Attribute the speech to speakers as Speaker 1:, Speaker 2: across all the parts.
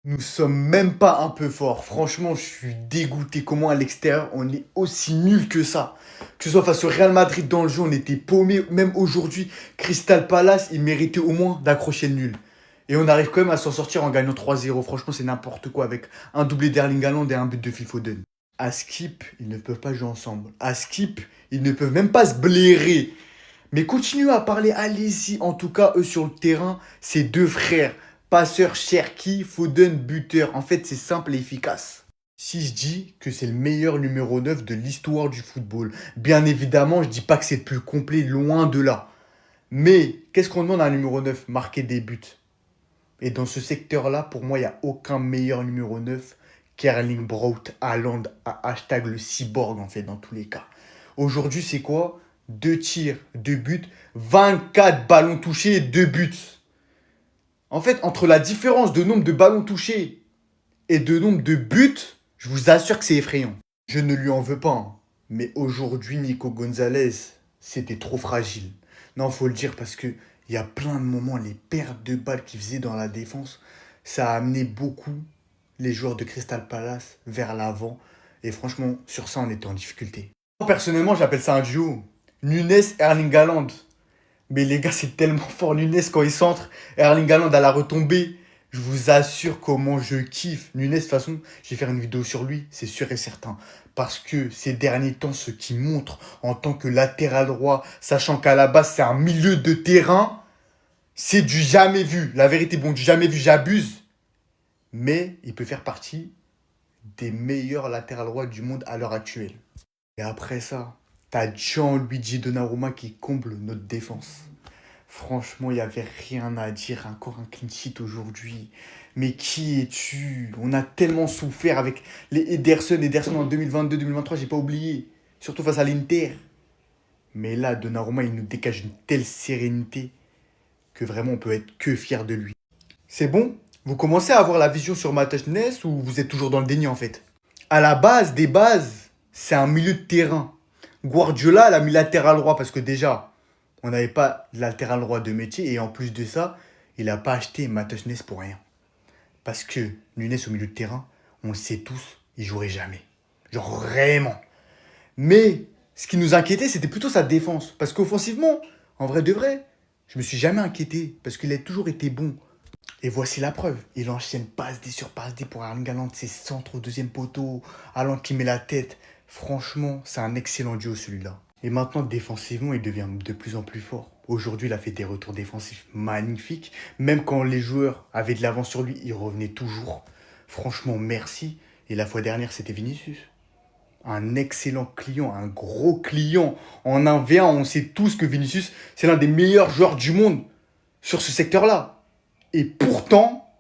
Speaker 1: Nous sommes même pas un peu forts. Franchement, je suis dégoûté. Comment à l'extérieur, on est aussi nul que ça. Que ce soit face au Real Madrid dans le jeu, on était paumés. Même aujourd'hui, Crystal Palace, il méritait au moins d'accrocher le nul. Et on arrive quand même à s'en sortir en gagnant 3-0. Franchement, c'est n'importe quoi avec un doublé d'Erling Haaland et un but de Phil Foden. À Skip, ils ne peuvent pas jouer ensemble. À Skip, ils ne peuvent même pas se blairer. Mais continuez à parler, allez-y. En tout cas, eux sur le terrain, c'est deux frères. Passeur Cherki, Foden, buteur. En fait, c'est simple et efficace. Si je dis que c'est le meilleur numéro 9 de l'histoire du football, bien évidemment, je dis pas que c'est le plus complet, loin de là. Mais qu'est-ce qu'on demande à un numéro 9? Marquer des buts. Et dans ce secteur-là, pour moi, il n'y a aucun meilleur numéro 9 qu'Erling Braut Haaland, à hashtag le cyborg, en fait, dans tous les cas. Aujourd'hui, c'est quoi? 2 tirs, 2 buts, 24 ballons touchés et 2 buts. En fait, entre la différence de nombre de ballons touchés et de nombre de buts, je vous assure que c'est effrayant. Je ne lui en veux pas, hein. Mais aujourd'hui, Nico Gonzalez, c'était trop fragile. Non, faut le dire parce que il y a plein de moments, les pertes de balles qu'il faisait dans la défense, ça a amené beaucoup les joueurs de Crystal Palace vers l'avant. Et franchement, sur ça, on était en difficulté. Personnellement, j'appelle ça un duo. Nunes, Erling Haaland. Mais les gars, c'est tellement fort. Nunes, quand il centre, Erling Haaland à la retombée. Je vous assure comment je kiffe. Nunes, de toute façon, je vais faire une vidéo sur lui, c'est sûr et certain. Parce que ces derniers temps, ce qu'il montre en tant que latéral droit, sachant qu'à la base, c'est un milieu de terrain, c'est du jamais vu. La vérité, bon, du jamais vu, j'abuse. Mais il peut faire partie des meilleurs latérales droits du monde à l'heure actuelle. Et après ça, t'as Gianluigi Donnarumma qui comble notre défense. Franchement, il n'y avait rien à dire. Encore un clean sheet aujourd'hui. Mais qui es-tu? On a tellement souffert avec les Ederson en 2022-2023, j'ai pas oublié. Surtout face à l'Inter. Mais là, Donnarumma, il nous dégage une telle sérénité que vraiment on peut être que fier de lui. C'est bon? Vous commencez à avoir la vision sur Matheus Nunes ou vous êtes toujours dans le déni en fait? À la base des bases, c'est un milieu de terrain. Guardiola l'a mis latéral droit parce que déjà, on n'avait pas de latéral droit de métier et en plus de ça, il n'a pas acheté Matheus Nunes pour rien. Parce que Nunes au milieu de terrain, on le sait tous, il jouerait jamais. Genre vraiment. Mais ce qui nous inquiétait, c'était plutôt sa défense. Parce qu'offensivement, en vrai de vrai, je me suis jamais inquiété parce qu'il a toujours été bon. Et voici la preuve. Il enchaîne passe D sur passe D pour Erling Haaland, ses centres au deuxième poteau, Haaland qui met la tête. Franchement, c'est un excellent duo celui-là. Et maintenant, défensivement, il devient de plus en plus fort. Aujourd'hui, il a fait des retours défensifs magnifiques. Même quand les joueurs avaient de l'avance sur lui, il revenait toujours. Franchement, merci. Et la fois dernière, c'était Vinicius. Un excellent client, un gros client. En 1v1, on sait tous que Vinicius, c'est l'un des meilleurs joueurs du monde sur ce secteur-là. Et pourtant,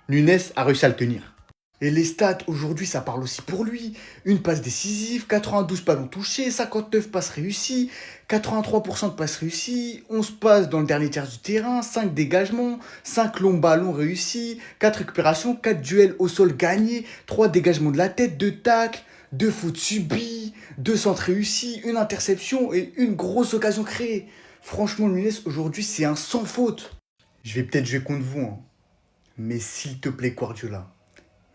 Speaker 1: Nunes a réussi à le tenir. Et les stats, aujourd'hui, ça parle aussi pour lui. Une passe décisive, 92 ballons touchés, 59 passes réussies, 83% de passes réussies, 11 passes dans le dernier tiers du terrain, 5 dégagements, 5 longs ballons réussis, 4 récupérations, 4 duels au sol gagnés, 3 dégagements de la tête, 2 tacles, 2 fautes subies, 2 centres réussis, une interception et une grosse occasion créée. Franchement, Nunes, aujourd'hui, c'est un sans faute. Je vais peut-être jouer contre vous, hein. Mais s'il te plaît, Guardiola,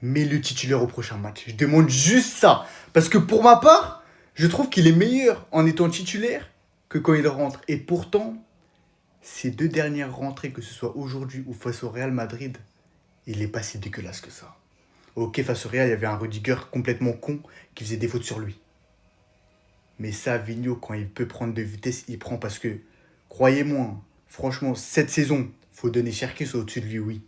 Speaker 1: mets-le titulaire au prochain match. Je demande juste ça. Parce que pour ma part, je trouve qu'il est meilleur en étant titulaire que quand il rentre. Et pourtant, ces deux dernières rentrées, que ce soit aujourd'hui ou face au Real Madrid, il est pas si dégueulasse que ça. Ok, face au Real, il y avait un Rudiger complètement con qui faisait des fautes sur lui. Mais ça, Vigno, quand il peut prendre de vitesse, il prend parce que, croyez-moi, franchement, cette saison, faut donner Cherki au-dessus de lui, oui.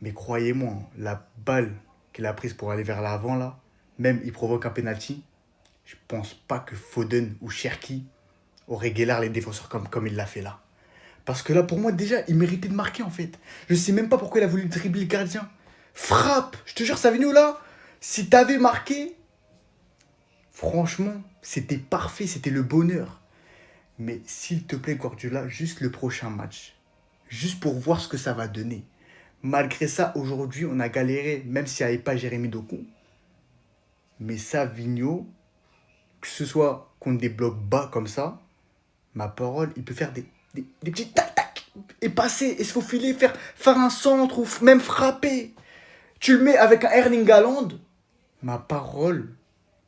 Speaker 1: Mais croyez-moi, la balle qu'il a prise pour aller vers l'avant, là, même il provoque un penalty, je pense pas que Foden ou Cherki auraient guélard les défenseurs comme il l'a fait là. Parce que là, pour moi, déjà, il méritait de marquer en fait. Je sais même pas pourquoi il a voulu dribbler le gardien. Frappe! Je te jure, Savigno là, si t'avais marqué, franchement, c'était parfait, c'était le bonheur. Mais s'il te plaît, Guardiola, juste le prochain match. Juste pour voir ce que ça va donner. Malgré ça, aujourd'hui, on a galéré, même s'il n'y avait pas Jérémy Doku. Mais ça, Vigno, que ce soit contre des blocs bas comme ça, ma parole, il peut faire des petits tac-tac et passer, et se faufiler, faire un centre ou même frapper. Tu le mets avec un Erling Haaland, ma parole,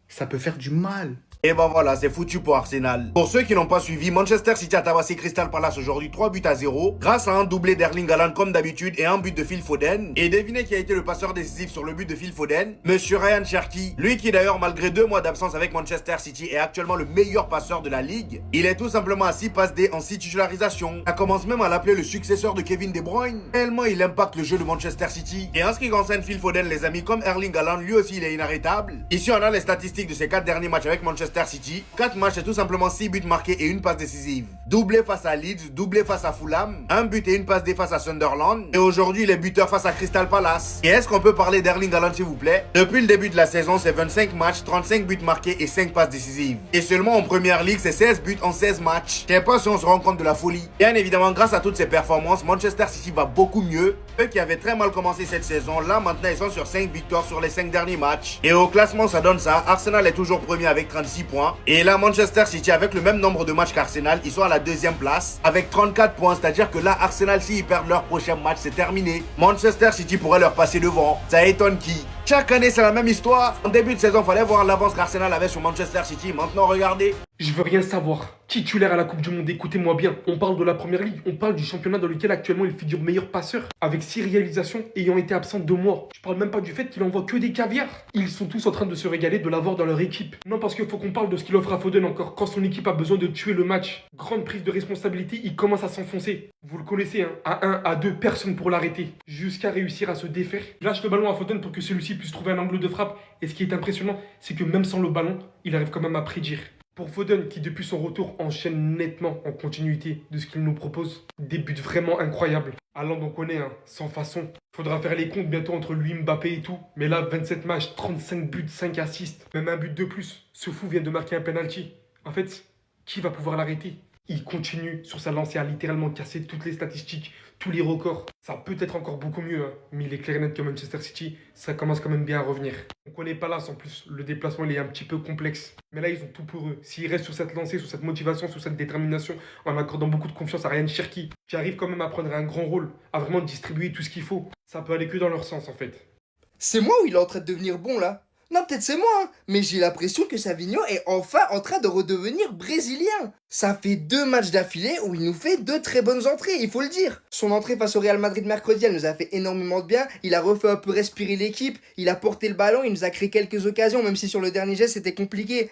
Speaker 1: ça peut faire du mal.
Speaker 2: Et ben voilà, c'est foutu pour Arsenal. Pour ceux qui n'ont pas suivi, Manchester City a tabassé Crystal Palace aujourd'hui 3 buts à 0 grâce à un doublé d'Erling Haaland comme d'habitude et un but de Phil Foden. Et devinez qui a été le passeur décisif sur le but de Phil Foden? Monsieur Ryan Cherki. Lui qui d'ailleurs malgré 2 mois d'absence avec Manchester City est actuellement le meilleur passeur de la ligue. Il est tout simplement à 6 passes D en 6 titularisations. Ça commence même à l'appeler le successeur de Kevin De Bruyne. Tellement il impacte le jeu de Manchester City. Et en ce qui concerne Phil Foden les amis, comme Erling Haaland, lui aussi il est inarrêtable. Ici on a les statistiques de ses 4 derniers matchs avec Manchester City. 4 matchs, c'est tout simplement 6 buts marqués et une passe décisive. Doublé face à Leeds, doublé face à Fulham, un but et une passe D face à Sunderland. Et aujourd'hui, il est buteur face à Crystal Palace. Et est-ce qu'on peut parler d'Erling Haaland s'il vous plaît? Depuis le début de la saison, c'est 25 matchs, 35 buts marqués et 5 passes décisives. Et seulement en première ligue, c'est 16 buts en 16 matchs. Je sais pas si on se rend compte de la folie. Bien évidemment, grâce à toutes ces performances, Manchester City va beaucoup mieux. Eux qui avaient très mal commencé cette saison, là maintenant ils sont sur 5 victoires sur les 5 derniers matchs. Et au classement, ça donne ça. Arsenal est toujours premier avec 36 points. Et là, Manchester City, avec le même nombre de matchs qu'Arsenal, ils sont à la deuxième place avec 34 points. C'est-à-dire que là, Arsenal, s'ils perdent leur prochain match, c'est terminé. Manchester City pourrait leur passer devant. Ça étonne qui? Chaque année, c'est la même histoire. En début de saison, fallait voir l'avance qu'Arsenal avait sur Manchester City. Maintenant, regardez.
Speaker 3: Je veux rien savoir. Titulaire à la Coupe du Monde, écoutez-moi bien. On parle de la Première Ligue, on parle du championnat dans lequel actuellement il figure meilleur passeur, avec 6 réalisations ayant été absent 2 mois. Je parle même pas du fait qu'il envoie que des caviars. Ils sont tous en train de se régaler de l'avoir dans leur équipe. Non, parce qu'il faut qu'on parle de ce qu'il offre à Foden encore. Quand son équipe a besoin de tuer le match, grande prise de responsabilité, il commence à s'enfoncer. Vous le connaissez, hein. À 1, à 2, personne pour l'arrêter. Jusqu'à réussir à se défaire. Il lâche le ballon à Foden pour que celui-ci puisse trouver un angle de frappe. Et ce qui est impressionnant, c'est que même sans le ballon, il arrive quand même à prédire. Pour Foden, qui depuis son retour enchaîne nettement en continuité de ce qu'il nous propose, des buts vraiment incroyables. Haaland on connaît, hein, sans façon. Faudra faire les comptes bientôt entre lui, Mbappé et tout. Mais là, 27 matchs, 35 buts, 5 assists, même un but de plus. Ce fou vient de marquer un penalty. En fait, qui va pouvoir l'arrêter? Il continue sur sa lancée à littéralement casser toutes les statistiques, tous les records. Ça peut être encore beaucoup mieux, hein, mais il est clair et net que Manchester City, ça commence quand même bien à revenir. On connaît Palace en plus, le déplacement il est un petit peu complexe. Mais là, ils ont tout pour eux. S'ils restent sur cette lancée, sur cette motivation, sur cette détermination, en accordant beaucoup de confiance à Ryan Cherki, qui arrive quand même à prendre un grand rôle, à vraiment distribuer tout ce qu'il faut, ça peut aller que dans leur sens en fait.
Speaker 4: C'est moi ou il est en train de devenir bon là? Non, peut-être c'est moi, hein, mais j'ai l'impression que Savinho est enfin en train de redevenir brésilien. Ça fait 2 matchs d'affilée où il nous fait 2 très bonnes entrées, il faut le dire. Son entrée face au Real Madrid mercredi, elle nous a fait énormément de bien. Il a refait un peu respirer l'équipe, il a porté le ballon, il nous a créé quelques occasions, même si sur le dernier geste c'était compliqué.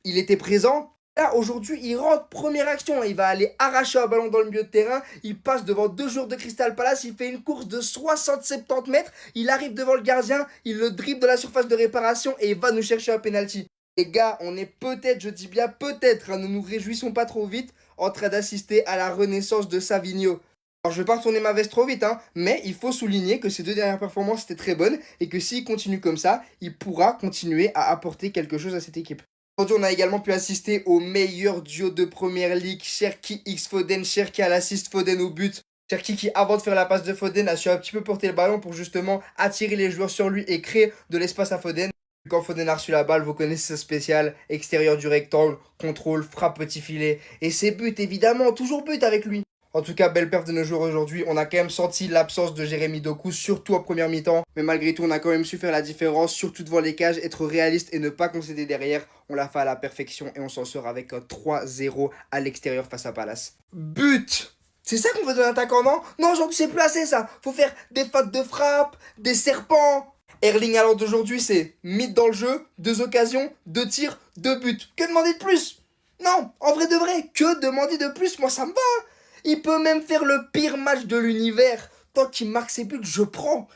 Speaker 4: Il était présent. Là, aujourd'hui, il rentre, première action, il va aller arracher un ballon dans le milieu de terrain, il passe devant 2 joueurs de Crystal Palace, il fait une course de 60-70 mètres, il arrive devant le gardien, il le dribble dans la surface de réparation et il va nous chercher un penalty. Les gars, on est peut-être, je dis bien peut-être, hein, ne nous réjouissons pas trop vite, en train d'assister à la renaissance de Savinho. Alors je vais pas retourner ma veste trop vite, hein, mais il faut souligner que ces 2 dernières performances étaient très bonnes et que s'il continue comme ça, il pourra continuer à apporter quelque chose à cette équipe. Aujourd'hui, on a également pu assister au meilleur duo de Première Ligue, Cherki x Foden, Cherki à l'assist, Foden au but. Cherki qui, avant de faire la passe de Foden, a su un petit peu porter le ballon pour justement attirer les joueurs sur lui et créer de l'espace à Foden. Quand Foden a reçu la balle, vous connaissez sa spéciale, extérieur du rectangle, contrôle, frappe petit filet. Et ses buts, évidemment, toujours but avec lui. En tout cas, belle perf de nos joueurs aujourd'hui. On a quand même senti l'absence de Jérémy Doku, surtout en première mi-temps. Mais malgré tout, on a quand même su faire la différence, surtout devant les cages, être réaliste et ne pas concéder derrière. On l'a fait à la perfection et on s'en sort avec un 3-0 à l'extérieur face à Palace. But! C'est ça qu'on veut de l'attaquant, non? Non, j'en sais plus assez ça. Faut faire des fautes de frappe, des serpents. Erling Haaland d'aujourd'hui, c'est mythe dans le jeu, 2 occasions, 2 tirs, 2 buts. Que demander de plus? Non, en vrai de vrai, que demander de plus? Moi, ça me va, hein. Il peut même faire le pire match de l'univers. Tant qu'il marque ses buts, je prends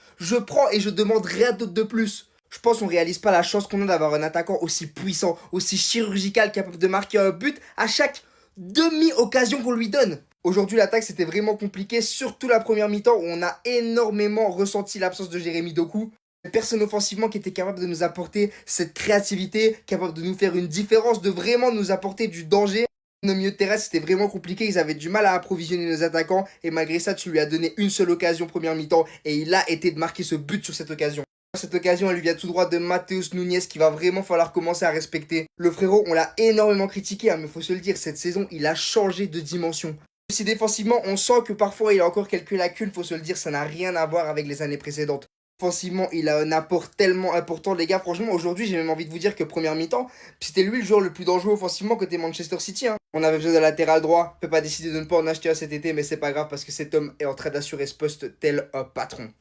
Speaker 4: et je demande rien d'autre de plus. Je pense qu'on réalise pas la chance qu'on a d'avoir un attaquant aussi puissant, aussi chirurgical, capable de marquer un but à chaque demi-occasion qu'on lui donne. Aujourd'hui, l'attaque, c'était vraiment compliqué, surtout la première mi-temps où on a énormément ressenti l'absence de Jérémy Doku. Personne offensivement qui était capable de nous apporter cette créativité, capable de nous faire une différence, de vraiment nous apporter du danger. Nos milieux de terrain, c'était vraiment compliqué, ils avaient du mal à approvisionner nos attaquants et malgré ça, tu lui as donné une seule occasion première mi-temps et il a été de marquer ce but sur cette occasion. Cette occasion, elle lui vient tout droit de Matheus Nunes qu'il va vraiment falloir commencer à respecter. Le frérot, on l'a énormément critiqué, hein, mais faut se le dire, cette saison, il a changé de dimension. Même si défensivement, on sent que parfois il a encore quelques lacunes, faut se le dire, ça n'a rien à voir avec les années précédentes. Offensivement, il a un apport tellement important, les gars. Franchement, aujourd'hui, j'ai même envie de vous dire que première mi-temps, c'était lui le joueur le plus dangereux offensivement côté Manchester City. Hein. On avait besoin d'un latéral droit. On peut pas décider de ne pas en acheter un cet été, mais c'est pas grave parce que cet homme est en train d'assurer ce poste tel un patron.